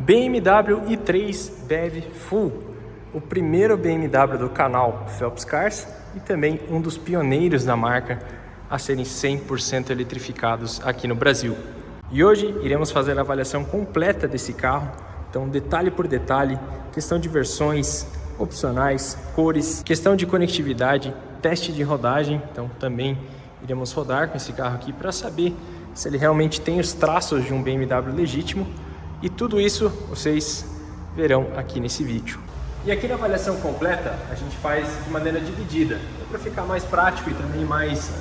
BMW i3 BEV Full, o primeiro BMW do canal Phelps Cars e também um dos pioneiros da marca a serem 100% eletrificados aqui no Brasil. E hoje iremos fazer a avaliação completa desse carro, então detalhe por detalhe, questão de versões, opcionais, cores, questão de conectividade, teste de rodagem, então também iremos rodar com esse carro aqui para saber se ele realmente tem os traços de um BMW legítimo. E tudo isso vocês verão aqui nesse vídeo. E aqui na avaliação completa a gente faz de maneira dividida, para ficar mais prático e também mais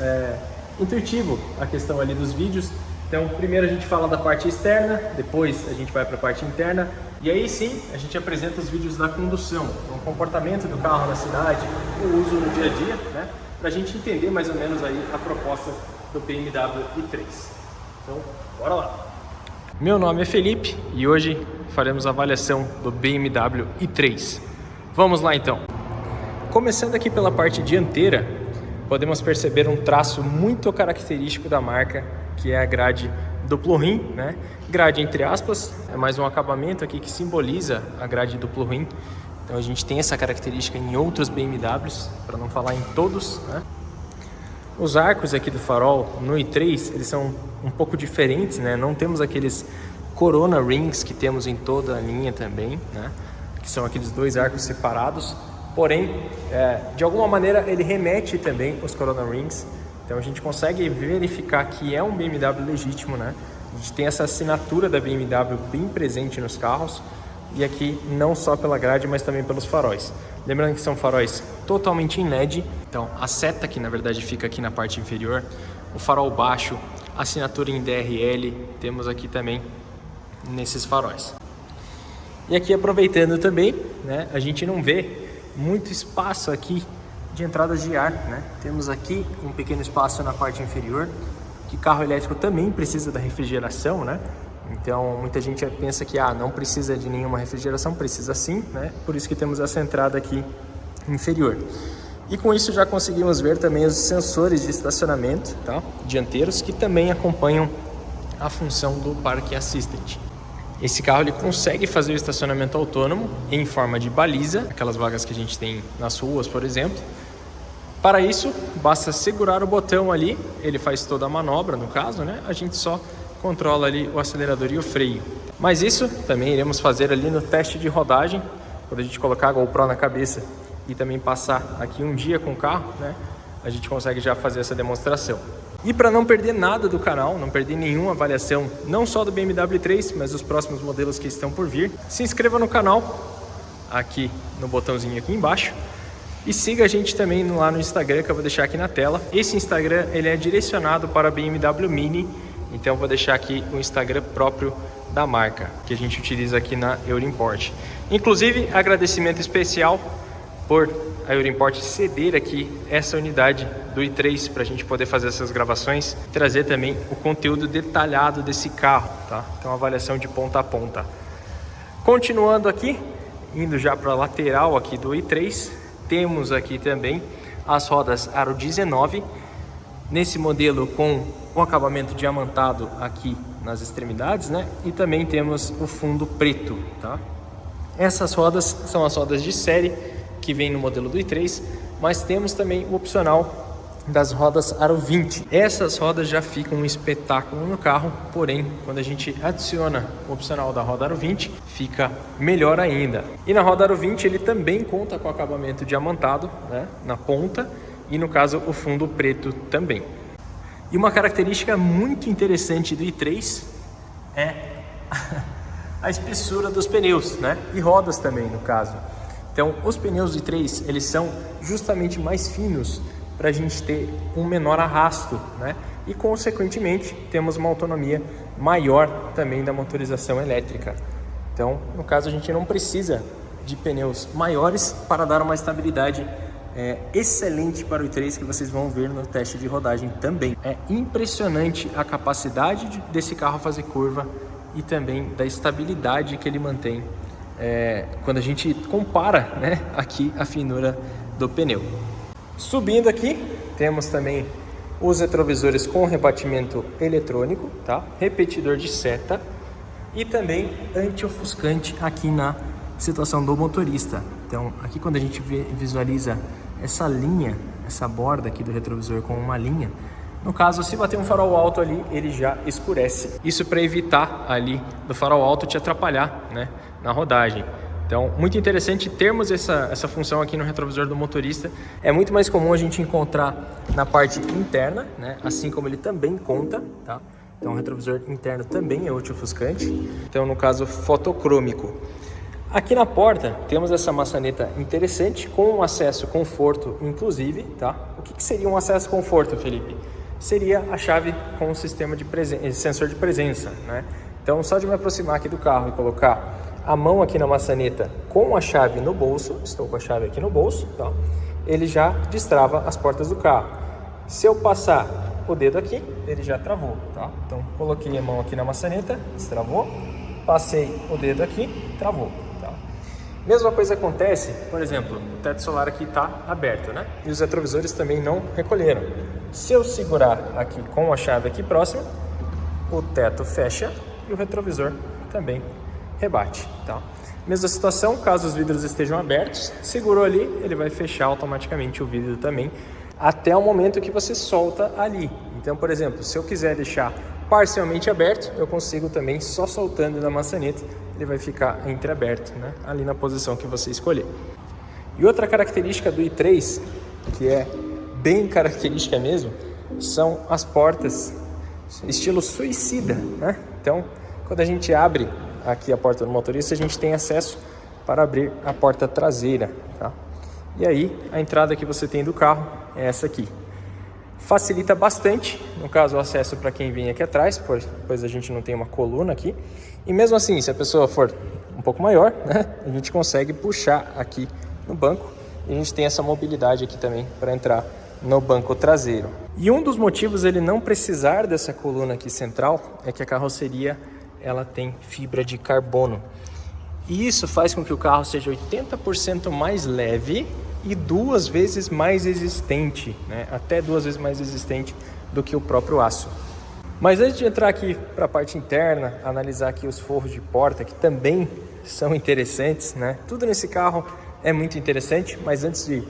intuitivo a questão ali dos vídeos. Então primeiro a gente fala da parte externa, depois a gente vai para a parte interna e aí sim a gente apresenta os vídeos da condução, o comportamento do carro na cidade, o uso no dia a dia, né? Para a gente entender mais ou menos aí a proposta do BMW i3. Então bora lá! Meu nome é Felipe e hoje faremos a avaliação do BMW i3. Vamos lá então. Começando aqui pela parte dianteira, podemos perceber um traço muito característico da marca, que é a grade duplo rim, né? Grade entre aspas, é mais um acabamento aqui que simboliza a grade duplo rim. Então a gente tem essa característica em outros BMWs, para não falar em todos, né? Os arcos aqui do farol no i3, eles são um pouco diferentes, né? Não temos aqueles Corona Rings que temos em toda a linha também, né? Que são aqueles dois arcos separados. Porém, de alguma maneira ele remete também os Corona Rings. Então a gente consegue verificar que é um BMW legítimo, né? A gente tem essa assinatura da BMW bem presente nos carros. E aqui não só pela grade, mas também pelos faróis. Lembrando que são faróis totalmente em LED. Então a seta que na verdade fica aqui na parte inferior, o farol baixo, assinatura em DRL, temos aqui também nesses faróis. E aqui aproveitando também, né, a gente não vê muito espaço aqui de entradas de ar, né? Temos aqui um pequeno espaço na parte inferior, que carro elétrico também precisa da refrigeração, né? Então muita gente pensa que não precisa de nenhuma refrigeração, precisa sim, né? Por isso que temos essa entrada aqui inferior. E com isso já conseguimos ver também os sensores de estacionamento, tá? Dianteiros, que também acompanham a função do Park Assistant. Esse carro ele consegue fazer o estacionamento autônomo em forma de baliza, aquelas vagas que a gente tem nas ruas, por exemplo. Para isso, basta segurar o botão ali, ele faz toda a manobra, no caso, né? A gente só controla ali o acelerador e o freio. Mas isso também iremos fazer ali no teste de rodagem, quando a gente colocar a GoPro na cabeça e também passar aqui um dia com o carro, né? A gente consegue já fazer essa demonstração. E para não perder nada do canal, não perder nenhuma avaliação, não só do BMW i3, mas dos próximos modelos que estão por vir, se inscreva no canal, aqui no botãozinho aqui embaixo, e siga a gente também lá no Instagram, que eu vou deixar aqui na tela. Esse Instagram ele é direcionado para a BMW Mini, então eu vou deixar aqui o Instagram próprio da marca, que a gente utiliza aqui na Eurimport. Inclusive, agradecimento especial por a Eurimport ceder aqui essa unidade do i3 para a gente poder fazer essas gravações e trazer também o conteúdo detalhado desse carro, tá? Então, avaliação de ponta a ponta. Continuando aqui, indo já para a lateral aqui do i3, temos aqui também as rodas Aro 19, nesse modelo com o acabamento diamantado aqui nas extremidades, né? E também temos o fundo preto, tá? Essas rodas são as rodas de série que vem no modelo do i3, mas temos também o opcional das rodas Aro 20. Essas rodas já ficam um espetáculo no carro, porém, quando a gente adiciona o opcional da roda Aro 20, fica melhor ainda. E na roda Aro 20 ele também conta com acabamento diamantado, né, na ponta, e no caso o fundo preto também. E uma característica muito interessante do i3 é a espessura dos pneus, né, e rodas também no caso. Então, os pneus do i3, eles são justamente mais finos para a gente ter um menor arrasto, né? E, consequentemente, temos uma autonomia maior também da motorização elétrica. Então, no caso, a gente não precisa de pneus maiores para dar uma estabilidade excelente para o i3, que vocês vão ver no teste de rodagem também. É impressionante a capacidade desse carro fazer curva e também da estabilidade que ele mantém quando a gente compara, né, aqui a finura do pneu. Subindo aqui, temos também os retrovisores com rebatimento eletrônico, tá? Repetidor de seta e também anti-ofuscante aqui na situação do motorista. Então aqui quando a gente visualiza essa linha, essa borda aqui do retrovisor com uma linha, no caso, se bater um farol alto ali, ele já escurece. Isso para evitar ali do farol alto te atrapalhar, né, na rodagem. Então, muito interessante termos essa função aqui no retrovisor do motorista. É muito mais comum a gente encontrar na parte interna, né, assim como ele também conta, tá? Então, o retrovisor interno também é anti-ofuscante. Então, no caso, fotocrômico. Aqui na porta temos essa maçaneta interessante com um acesso conforto, inclusive, tá? O que seria um acesso conforto, Felipe? Seria a chave com o sistema de sensor de presença, né? Então, só de me aproximar aqui do carro e colocar a mão aqui na maçaneta com a chave no bolso, estou com a chave aqui no bolso, tá? Ele já destrava as portas do carro. Se eu passar o dedo aqui, ele já travou, tá? Então, coloquei a mão aqui na maçaneta, destravou, passei o dedo aqui, travou. Mesma coisa acontece, por exemplo, o teto solar aqui está aberto, né? E os retrovisores também não recolheram. Se eu segurar aqui com a chave aqui próxima, o teto fecha e o retrovisor também rebate, tá? Mesma situação, caso os vidros estejam abertos, segurou ali, ele vai fechar automaticamente o vidro também, até o momento que você solta ali. Então, por exemplo, se eu quiser deixar parcialmente aberto, eu consigo também, só soltando da maçaneta, ele vai ficar entreaberto, né? Ali na posição que você escolher. E outra característica do i3, que é bem característica mesmo, são as portas estilo suicida, né? Então, quando a gente abre aqui a porta do motorista, a gente tem acesso para abrir a porta traseira, tá? E aí, a entrada que você tem do carro é essa aqui. Facilita bastante, no caso, o acesso para quem vem aqui atrás, pois a gente não tem uma coluna aqui. E mesmo assim, se a pessoa for um pouco maior, né, a gente consegue puxar aqui no banco. E a gente tem essa mobilidade aqui também para entrar no banco traseiro. E um dos motivos ele não precisar dessa coluna aqui central é que a carroceria ela tem fibra de carbono. E isso faz com que o carro seja 80% mais leve e 2 vezes mais resistente, né? Até 2 vezes mais resistente do que o próprio aço. Mas antes de entrar aqui para a parte interna, analisar aqui os forros de porta, que também são interessantes, né? Tudo nesse carro é muito interessante, mas antes de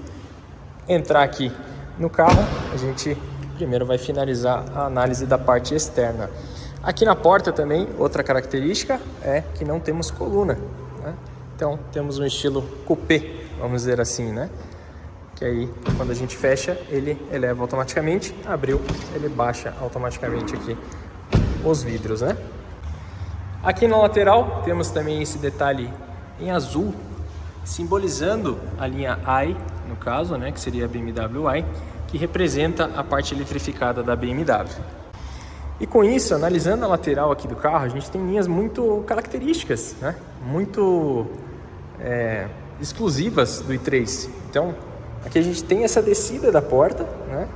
entrar aqui no carro, a gente primeiro vai finalizar a análise da parte externa. Aqui na porta também, outra característica é que não temos coluna, né? Então temos um estilo coupé, vamos dizer assim, né? Que aí, quando a gente fecha, ele eleva automaticamente, abriu, ele baixa automaticamente aqui os vidros, né? Aqui na lateral, temos também esse detalhe em azul, simbolizando a linha i, no caso, né? Que seria a BMW i, que representa a parte eletrificada da BMW. E com isso, analisando a lateral aqui do carro, a gente tem linhas muito características, né? Muito exclusivas do i3. Então, aqui a gente tem essa descida da porta, né?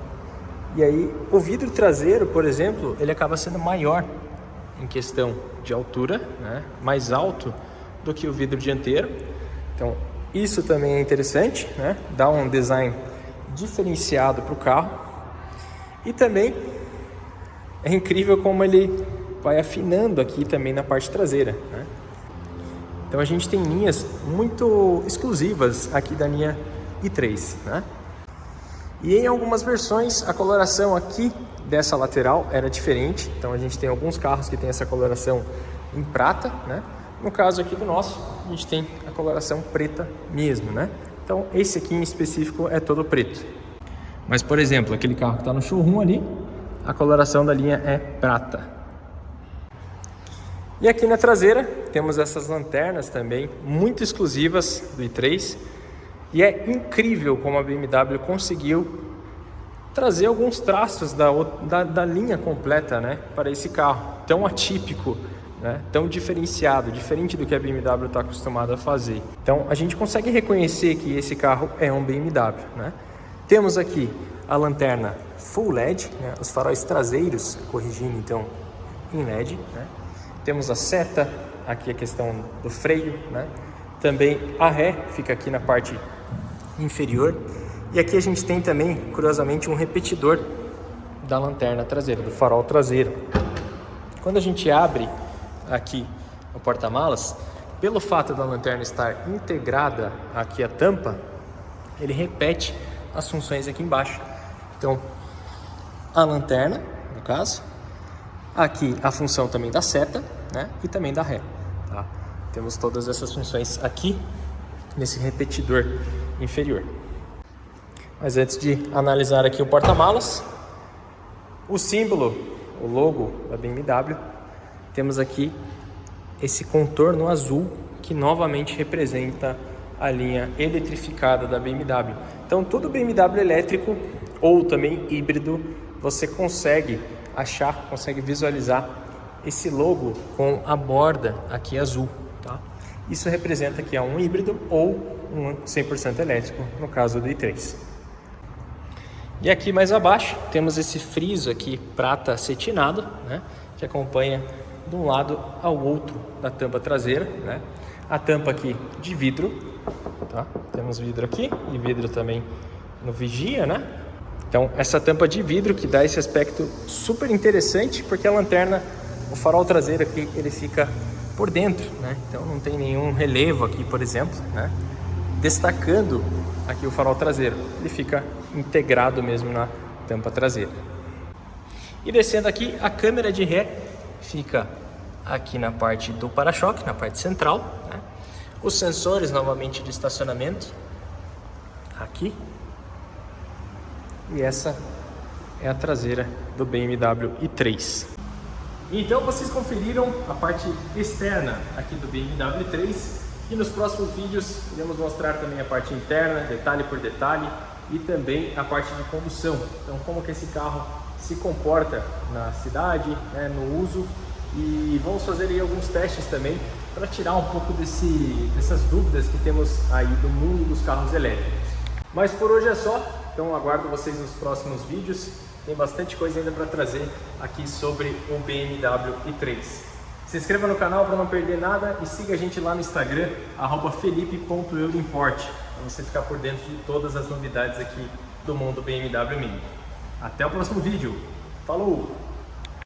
E aí o vidro traseiro, por exemplo, ele acaba sendo maior em questão de altura, né? Mais alto do que o vidro dianteiro. Então, isso também é interessante, né? Dá um design diferenciado para o carro. E também é incrível como ele vai afinando aqui também na parte traseira, né? Então a gente tem linhas muito exclusivas aqui da linha i3, né? E em algumas versões a coloração aqui dessa lateral era diferente. Então a gente tem alguns carros que tem essa coloração em prata, né? No caso aqui do nosso, a gente tem a coloração preta mesmo, né? Então esse aqui em específico é todo preto. Mas, por exemplo, aquele carro que está no showroom ali, a coloração da linha é prata. E aqui na traseira temos essas lanternas também muito exclusivas do i3. E é incrível como a BMW conseguiu trazer alguns traços da linha completa, né, para esse carro tão atípico, né, tão diferenciado, diferente do que a BMW está acostumada a fazer. Então a gente consegue reconhecer que esse carro é um BMW, né? Temos aqui a lanterna Full LED, né, os faróis traseiros corrigindo então em LED, né? Temos a seta, aqui a questão do freio, né? Também a ré fica aqui na parte inferior. E aqui a gente tem também, curiosamente, um repetidor da lanterna traseira, do farol traseiro. Quando a gente abre aqui o porta-malas, pelo fato da lanterna estar integrada aqui à tampa, ele repete as funções aqui embaixo. Então, a lanterna, no caso, aqui a função também da seta, né, e também da ré. Tá? Temos todas essas funções aqui nesse repetidor inferior. Mas antes de analisar aqui o porta-malas, o símbolo, o logo da BMW, temos aqui esse contorno azul que novamente representa a linha eletrificada da BMW. Então, todo BMW elétrico ou também híbrido, você consegue achar, consegue visualizar esse logo com a borda aqui azul. Tá? Isso representa que é um híbrido ou um 100% elétrico, no caso do i3. E aqui mais abaixo temos esse friso aqui prata acetinado, né, que acompanha de um lado ao outro da tampa traseira, né? A tampa aqui de vidro, tá? Temos vidro aqui e vidro também no vigia, né? Então essa tampa de vidro que dá esse aspecto super interessante, porque a lanterna, o farol traseiro aqui, ele fica por dentro, né? Então não tem nenhum relevo aqui, por exemplo, né? Destacando aqui o farol traseiro, ele fica integrado mesmo na tampa traseira. E descendo aqui, a câmera de ré fica aqui na parte do para-choque, na parte central, né? Os sensores novamente de estacionamento aqui, e essa é a traseira do BMW i3. Então vocês conferiram a parte externa aqui do BMW i3, e nos próximos vídeos iremos mostrar também a parte interna, detalhe por detalhe, e também a parte de condução. Então, como que esse carro se comporta na cidade, né, no uso, e vamos fazer aí alguns testes também para tirar um pouco dessas dúvidas que temos aí do mundo dos carros elétricos. Mas por hoje é só, então aguardo vocês nos próximos vídeos, tem bastante coisa ainda para trazer aqui sobre o BMW i3. Se inscreva no canal para não perder nada e siga a gente lá no Instagram, @felipe.euroimport, para você ficar por dentro de todas as novidades aqui do mundo BMW Mini. Até o próximo vídeo. Falou!